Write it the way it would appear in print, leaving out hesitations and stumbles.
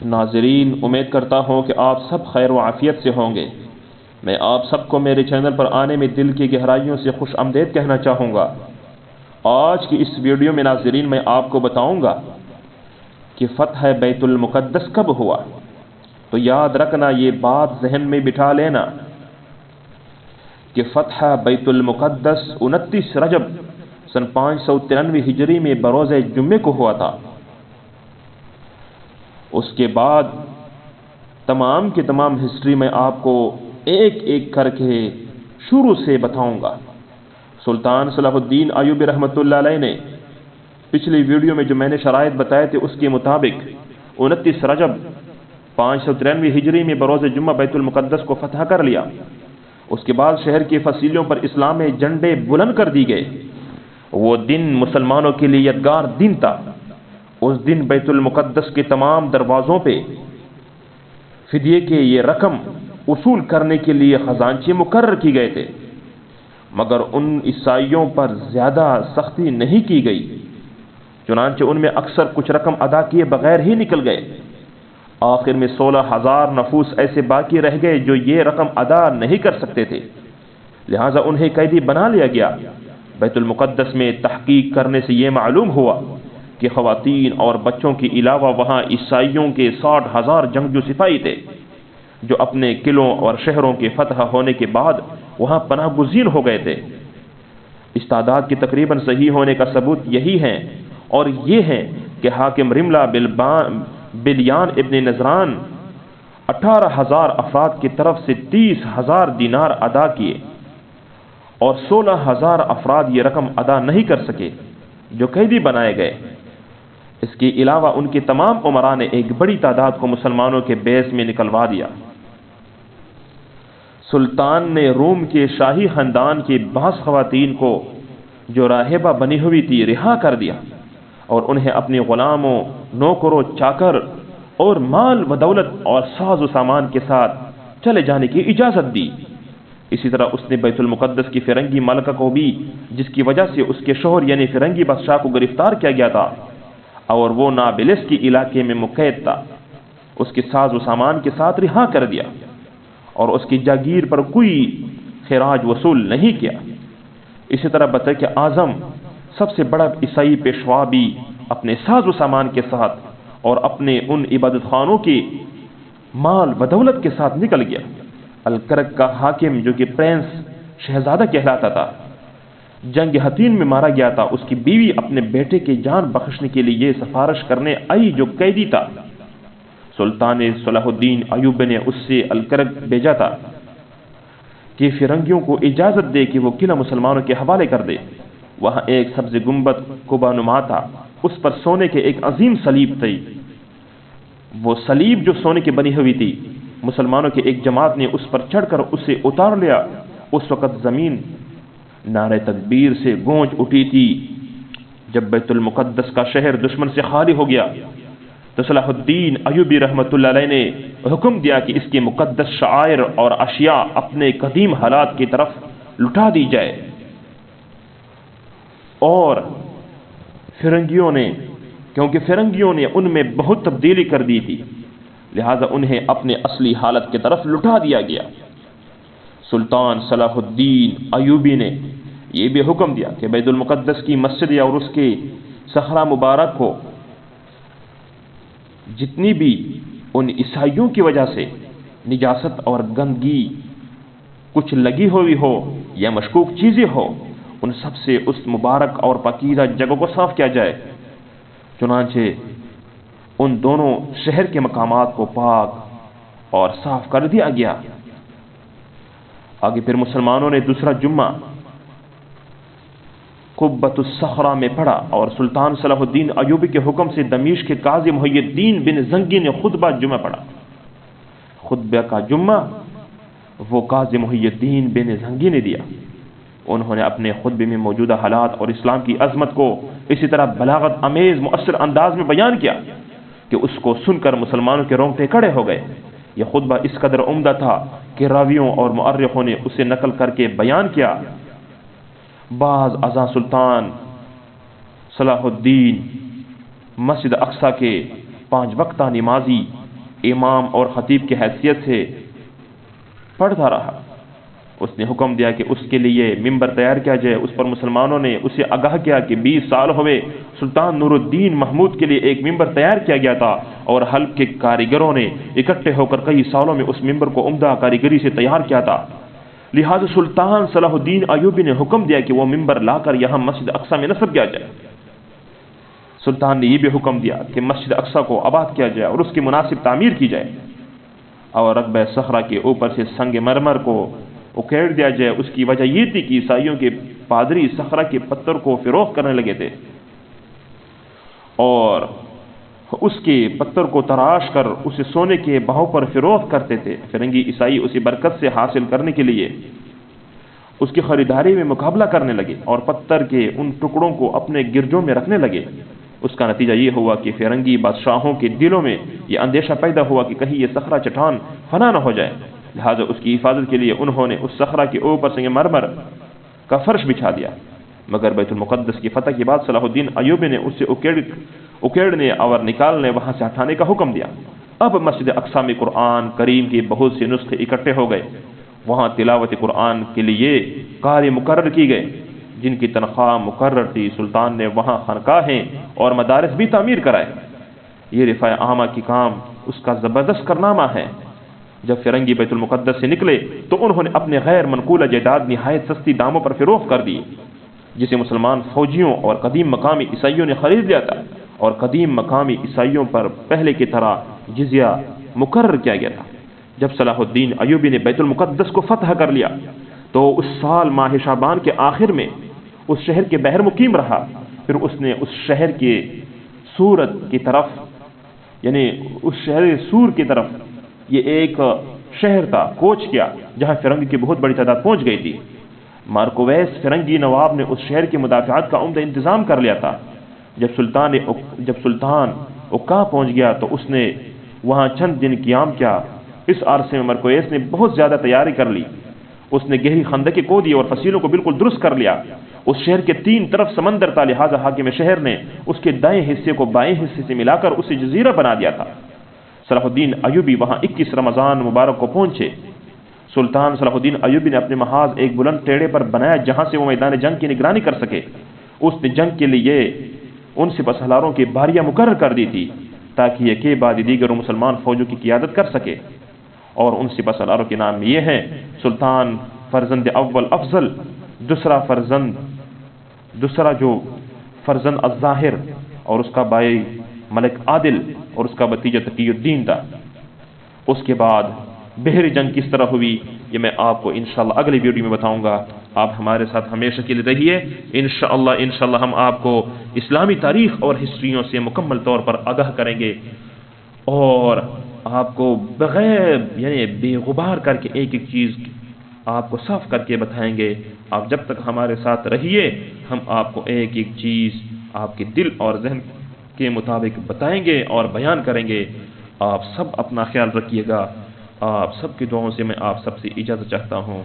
ناظرین، امید کرتا ہوں کہ آپ سب خیر و عافیت سے ہوں گے۔ میں آپ سب کو میرے چینل پر آنے میں دل کی گہرائیوں سے خوش آمدید کہنا چاہوں گا۔ آج کی اس ویڈیو میں ناظرین میں آپ کو بتاؤں گا کہ فتح بیت المقدس کب ہوا۔ تو یاد رکھنا، یہ بات ذہن میں بٹھا لینا کہ فتح بیت المقدس 29 رجب سن 593 ہجری میں بروز جمعے کو ہوا تھا۔ اس کے بعد تمام کی تمام ہسٹری میں آپ کو ایک ایک کر کے شروع سے بتاؤں گا۔ سلطان صلاح الدین ایوبی رحمۃ اللہ علیہ نے پچھلی ویڈیو میں جو میں نے شرائط بتائے تھے اس کے مطابق 29 رجب 593 ہجری میں بروز جمعہ بیت المقدس کو فتح کر لیا۔ اس کے بعد شہر کی فصیلوں پر اسلام میں جھنڈے بلند کر دی گئے۔ وہ دن مسلمانوں کے لیے یادگار دن تھا۔ اس دن بیت المقدس کے تمام دروازوں پہ فدیے کے یہ رقم وصول کرنے کے لیے خزانچے مقرر کی گئے تھے، مگر ان عیسائیوں پر زیادہ سختی نہیں کی گئی، چنانچہ ان میں اکثر کچھ رقم ادا کیے بغیر ہی نکل گئے۔ آخر میں 16,000 نفوس ایسے باقی رہ گئے جو یہ رقم ادا نہیں کر سکتے تھے، لہٰذا انہیں قیدی بنا لیا گیا۔ بیت المقدس میں تحقیق کرنے سے یہ معلوم ہوا کہ خواتین اور بچوں کے علاوہ وہاں عیسائیوں کے 60,000 جنگجو سپاہی تھے، جو اپنے قلعوں اور شہروں کے فتح ہونے کے بعد وہاں پناہ گزین ہو گئے تھے۔ اس تعداد کے تقریباً صحیح ہونے کا ثبوت یہی ہے، اور یہ ہے کہ حاکم رملہ بلیان ابن نذران 18,000 افراد کی طرف سے 30,000 دینار ادا کیے، اور 16,000 افراد یہ رقم ادا نہیں کر سکے جو قیدی بنائے گئے۔ اس کے علاوہ ان کے تمام امراء نے ایک بڑی تعداد کو مسلمانوں کے بیس میں نکلوا دیا۔ سلطان نے روم کے شاہی خاندان کی بعض خواتین کو جو راہبہ بنی ہوئی تھی رہا کر دیا، اور انہیں اپنے غلاموں، نوکروں، چاکر اور مال و دولت اور ساز و سامان کے ساتھ چلے جانے کی اجازت دی۔ اسی طرح اس نے بیت المقدس کی فرنگی ملکہ کو بھی، جس کی وجہ سے اس کے شوہر یعنی فرنگی بادشاہ کو گرفتار کیا گیا تھا اور وہ نابلس کے علاقے میں مقید تھا، اس کے ساز و سامان کے ساتھ رہا کر دیا، اور اس کی جاگیر پر کوئی خراج وصول نہیں کیا۔ اسی طرح بطرک اعظم سب سے بڑا عیسائی پیشوا بھی اپنے ساز و سامان کے ساتھ اور اپنے ان عبادت خانوں کے مال و دولت کے ساتھ نکل گیا۔ الکرک کا حاکم جو کہ پرنس شہزادہ کہلاتا تھا، جنگ حطین میں مارا گیا تھا۔ اس کی بیوی اپنے بیٹے کی جان بخشنے کے لیے یہ سفارش کرنے آئی جو قیدی تھا۔ سلطان صلاح الدین ایوبی نے اس سے الکرک بھیجا تھا کہ فرنگیوں کو اجازت دے کہ وہ قلعہ مسلمانوں کے حوالے کر دے۔ وہاں ایک سبز گنبد قبا نما تھا، اس پر سونے کے ایک عظیم صلیب تھی۔ وہ صلیب جو سونے کی بنی ہوئی تھی، مسلمانوں کی ایک جماعت نے اس پر چڑھ کر اسے اتار لیا۔ اس وقت زمین نعرہ تکبیر سے گونج اٹھی تھی۔ جب بیت المقدس کا شہر دشمن سے خالی ہو گیا تو صلاح الدین ایوبی رحمۃ اللہ علیہ نے حکم دیا کہ اس کے مقدس شعائر اور اشیاء اپنے قدیم حالات کی طرف لٹا دی جائے، اور کیونکہ فرنگیوں نے ان میں بہت تبدیلی کر دی تھی، لہذا انہیں اپنے اصلی حالت کی طرف لٹا دیا گیا۔ سلطان صلاح الدین ایوبی نے یہ بھی حکم دیا کہ بیت المقدس کی مسجد اور اس کے صحرا مبارک کو جتنی بھی ان عیسائیوں کی وجہ سے نجاست اور گندگی کچھ لگی ہوئی ہو یا مشکوک چیزیں ہو، ان سب سے اس مبارک اور پاکیزہ جگہ کو صاف کیا جائے۔ چنانچہ ان دونوں شہر کے مقامات کو پاک اور صاف کر دیا گیا۔ آگے پھر مسلمانوں نے دوسرا جمعہ قبۃ الصخرہ میں پڑھا، اور سلطان صلاح الدین ایوبی کے حکم سے دمشق کے قاضی محی الدین بن زنگی نے خطبہ جمعہ پڑھا۔ خطبہ کا جمعہ وہ قاضی محی الدین بن زنگی نے دیا۔ انہوں نے اپنے خطبے میں موجودہ حالات اور اسلام کی عظمت کو اسی طرح بلاغت امیز مؤثر انداز میں بیان کیا کہ اس کو سن کر مسلمانوں کے رونگٹے کھڑے ہو گئے۔ یہ خطبہ اس قدر عمدہ تھا کہ راویوں اور مؤرخوں نے اسے نقل کر کے بیان کیا۔ بعض ازاں سلطان صلاح الدین مسجد اقصی کے 5 وقتہ نمازی امام اور خطیب کی حیثیت سے پڑھتا رہا۔ اس نے حکم دیا کہ اس کے لیے ممبر تیار کیا جائے۔ اس پر مسلمانوں نے اسے آگاہ کیا کہ 20 سال ہوئے سلطان نور الدین محمود کے لیے ایک ممبر تیار کیا گیا تھا، اور حلب کے کاریگروں نے اکٹھے ہو کر کئی سالوں میں اس ممبر کو عمدہ کاریگری سے تیار کیا تھا۔ لہذا سلطان صلاح الدین ایوبی نے حکم دیا کہ وہ ممبر لا کر یہاں مسجد اقصی میں نصب کیا جائے۔ سلطان نے یہ بھی حکم دیا کہ مسجد اقصی کو آباد کیا جائے اور اس کی مناسب تعمیر کی جائے، اور رقبہ صخرہ کے اوپر سے سنگ مرمر کو اکھیڑ دیا جائے۔ اس کی وجہ یہ تھی کہ عیسائیوں کے پادری صخرہ کے پتھر کو فروخت کرنے لگے تھے، اور اس کے پتھر کو تراش کر اسے سونے کے بہاؤ پر فروخت کرتے تھے۔ فرنگی عیسائی اسی برکت سے حاصل کرنے کے لیے اس کی خریداری میں مقابلہ کرنے لگے اور پتھر کے ان ٹکڑوں کو اپنے گرجوں میں رکھنے لگے۔ اس کا نتیجہ یہ ہوا کہ فرنگی بادشاہوں کے دلوں میں یہ اندیشہ پیدا ہوا کہ کہیں یہ صخرہ چٹان فنا نہ ہو جائے، لہٰذا اس کی حفاظت کے لیے انہوں نے اس صخرہ کے اوپر سنگ مرمر کا فرش بچھا دیا۔ مگر بیت المقدس کی فتح کے بعد صلاح الدین ایوبی نے اسے اکھیڑنے اور نکالنے، وہاں سے ہٹانے کا حکم دیا۔ اب مسجد اقصی میں قرآن کریم کے بہت سے نسخے اکٹھے ہو گئے۔ وہاں تلاوت قرآن کے لیے قاری مقرر کی گئے جن کی تنخواہ مقرر تھی۔ سلطان نے وہاں خانقاہیں اور مدارس بھی تعمیر کرائے۔ یہ رفاع عامہ کی کام اس کا زبردست کارنامہ ہے۔ جب فرنگی بیت المقدس سے نکلے تو انہوں نے اپنے غیر منقولہ جائیداد نہایت سستی داموں پر فروخت کر دی، جسے مسلمان فوجیوں اور قدیم مقامی عیسائیوں نے خرید لیا تھا، اور قدیم مقامی عیسائیوں پر پہلے کی طرح جزیہ مقرر کیا گیا تھا۔ جب صلاح الدین ایوبی نے بیت المقدس کو فتح کر لیا تو اس سال ماہ شعبان کے آخر میں اس شہر کے بحر مقیم رہا۔ پھر اس نے اس شہر کے سورت کی طرف، یعنی اس شہر سور کی طرف، یہ ایک شہر تھا، کوچ کیا جہاں فرنگی کی بہت بڑی تعداد پہنچ گئی تھی۔ مارکویس فرنگی نواب نے اس شہر کی مدافعات کا عمدہ انتظام کر لیا تھا۔ جب سلطان اکا پہنچ گیا تو اس نے وہاں چند دن قیام کیا۔ اس عرصے میں مارکویس نے بہت زیادہ تیاری کر لی۔ اس نے گہری خندقیں کھودی اور فصیلوں کو بالکل درست کر لیا۔ اس شہر کے 3 طرف سمندر تھا، لہذا حاکم شہر نے اس کے دائیں حصے کو بائیں حصے سے ملا کر اسے جزیرہ بنا دیا تھا۔ صلاح الدین ایوبی وہاں 21 رمضان مبارک کو پہنچے۔ سلطان صلاح الدین ایوبی نے اپنے محاذ ایک بلند ٹیڑے پر بنایا جہاں سے وہ میدان جنگ کی نگرانی کر سکے۔ اس نے جنگ کے لیے ان سپہ سالاروں کی باریاں مقرر کر دی تھی تاکہ یہ کے بعد دیگر مسلمان فوجوں کی قیادت کر سکے، اور ان سپہ سالاروں کے نام یہ ہیں: سلطان فرزند اول افضل، دوسرا جو فرزند الظاہر، اور اس کا بھائی ملک عادل، اور اس کا بھتیجا تقی الدین تھا۔ اس کے بعد بحری جنگ کس طرح ہوئی یہ میں آپ کو انشاءاللہ اگلی ویڈیو میں بتاؤں گا۔ آپ ہمارے ساتھ ہمیشہ کے لیے رہیے۔ انشاءاللہ ہم آپ کو اسلامی تاریخ اور ہسٹریوں سے مکمل طور پر آگاہ کریں گے، اور آپ کو بغیر یعنی بے غبار کر کے ایک ایک چیز آپ کو صاف کر کے بتائیں گے۔ آپ جب تک ہمارے ساتھ رہیے، ہم آپ کو ایک ایک چیز آپ کے دل اور ذہن کے مطابق بتائیں گے اور بیان کریں گے۔ آپ سب اپنا خیال رکھیے گا۔ آپ سب کی دعاؤں سے میں آپ سب سے اجازت چاہتا ہوں۔